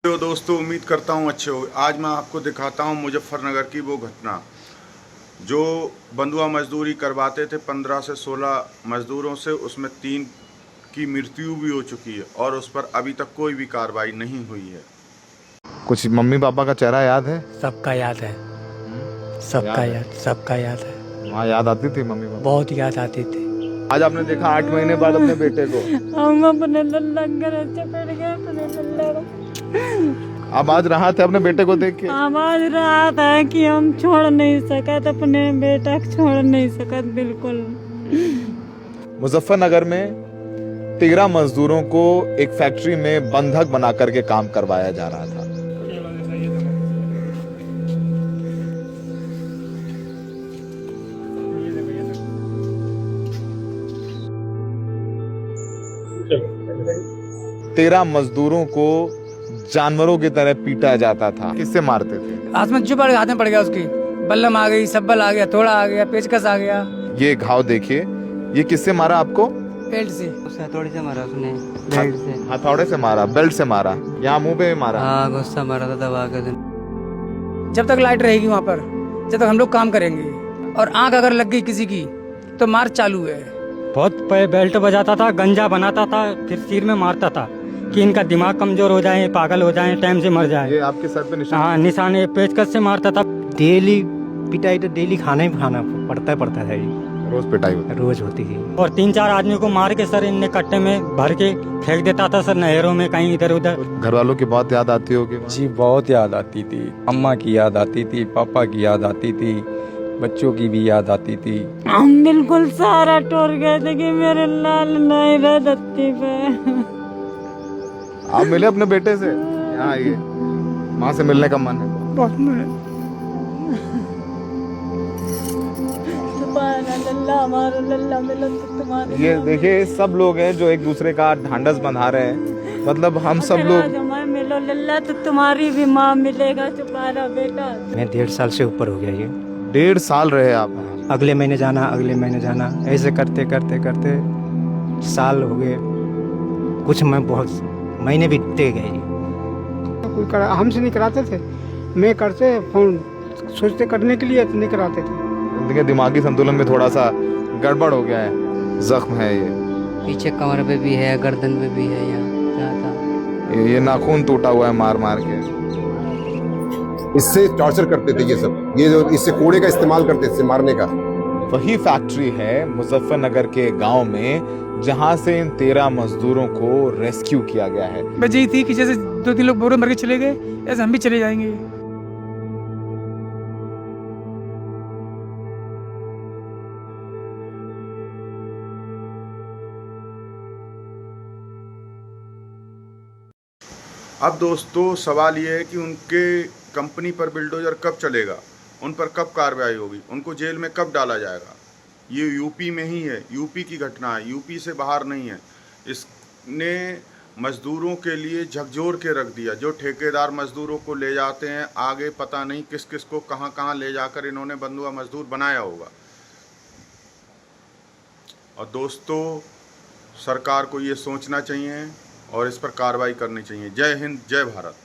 तो दोस्तों उम्मीद करता हूँ अच्छे हो। आज मैं आपको दिखाता हूँ मुजफ्फरनगर की वो घटना जो बंधुआ मजदूरी करवाते थे 15 से 16 मजदूरों से, उसमें 3 की मृत्यु भी हो चुकी है और उस पर अभी तक कोई भी कार्रवाई नहीं हुई है। कुछ मम्मी पापा का चेहरा याद है? सबका याद है। सबका याद है। वहाँ याद आती थी मम्मी पापा? बहुत याद आती थी। आज आपने देखा 8 महीने बाद अपने बेटे को। हम अपने लल्ला घर से पड़ गए अपने लल्ला को। अब आज राहत है अपने बेटे को देख के? आवाज राहत है कि हम छोड़ नहीं सकत अपने बेटा को, छोड़ नहीं सकत बिल्कुल। मुजफ्फरनगर में 13 मजदूरों को एक फैक्ट्री में बंधक बना करके काम करवाया जा रहा था। तेरह मजदूरों को जानवरों की तरह पीटा जाता था। किससे मारते थे? हाथ में जो पड़ गया, हाथ में पड़ गया उसकी, बल्लम आ गई, सब्बल आ गया, थोड़ा आ गया, पेचकस आ गया। ये घाव देखिए, ये किससे मारा आपको? बेल्ट से। हथौड़े से मारा उसने, बेल्ट से। हथौड़े से मारा, बेल्ट से मारा, यहाँ मुंह पे मारा? हाँ, गुस्सा मारा था दबा के। जब तक लाइट रहेगी वहाँ पर, जब तक हम लोग काम करेंगे, और आंख अगर लग गई किसी की तो मार चालू है। बहुत बेल्ट बजाता था, गंजा बनाता था, फिर सिर में मारता था कि इनका दिमाग कमजोर हो जाए, पागल हो जाए, टाइम से मर जाए। ये आपके सर पे निशान? हाँ, निशान है, पेचकस से मारता था। डेली पिटाई तो डेली खाना पड़ता था जी। रोज पिटाई होती? रोज होती थी। और 3-4 आदमी को मार के सर इनने कट्टे में भर के फेंक देता था सर, नहरों में कहीं इधर उधर। घर वालों की बहुत याद आती होगी? जी बहुत याद आती थी। अम्मा की याद आती थी, पापा की याद आती थी, बच्चों की भी याद आती थी। हम बिल्कुल सारा टूट गए थे कि मेरे लाल नहीं रह धरती पे। आप मिले अपने बेटे से? यहाँ आइए, माँ से मिलने का मन है? बहुत मन। लल्ला हमारा लल्ला मिलन तो तुम्हारे। ये देखिए, सब लोग हैं जो एक दूसरे का ढांढस बंधा रहे हैं। मतलब हम सब लोग। हमारे मिलो लल्ला तो तुम्हारी भी माँ मिलेगा, तुम्हारा बेटा। मैं 1.5 साल से ऊपर हो गया ये। 1.5 साल रहे आप? अगले महीने जाना, ऐसे करते करते करते साल हो गए। कुछ मैं बहुत महीने बीतते गए जी। हमसे नहीं कराते थे, मैं करते फोन सोचते करने के लिए नहीं कराते थे। देखिए, दिमागी संतुलन में थोड़ा सा गड़बड़ हो गया है, जख्म है ये। पीछे कमर पे भी है, गर्दन पे भी है, यहाँ ये नाखून टूटा हुआ है मार मार के। इससे टॉर्चर करते थे ये सब, ये जो इससे कूड़े का इस्तेमाल करते थे मारने का। वही फैक्ट्री है मुजफ्फरनगर के गांव में जहां से इन 13 मजदूरों को रेस्क्यू किया गया है। बस यही थी कि जैसे 2-3 लोग बोरे मर के चले गए, ऐसे हम भी चले जाएंगे। अब दोस्तों सवाल ये है कि उनके कंपनी पर बिल्डोजर कब चलेगा, उन पर कब कार्रवाई होगी, उनको जेल में कब डाला जाएगा। ये यूपी में ही है, यूपी की घटना है, यूपी से बाहर नहीं है। इसने मज़दूरों के लिए झकझोर के रख दिया। जो ठेकेदार मज़दूरों को ले जाते हैं, आगे पता नहीं किस किस को कहाँ कहाँ ले जाकर इन्होंने बंधुआ मज़दूर बनाया होगा। और दोस्तों सरकार को ये सोचना चाहिए और इस पर कार्रवाई करनी चाहिए। जय हिंद, जय भारत।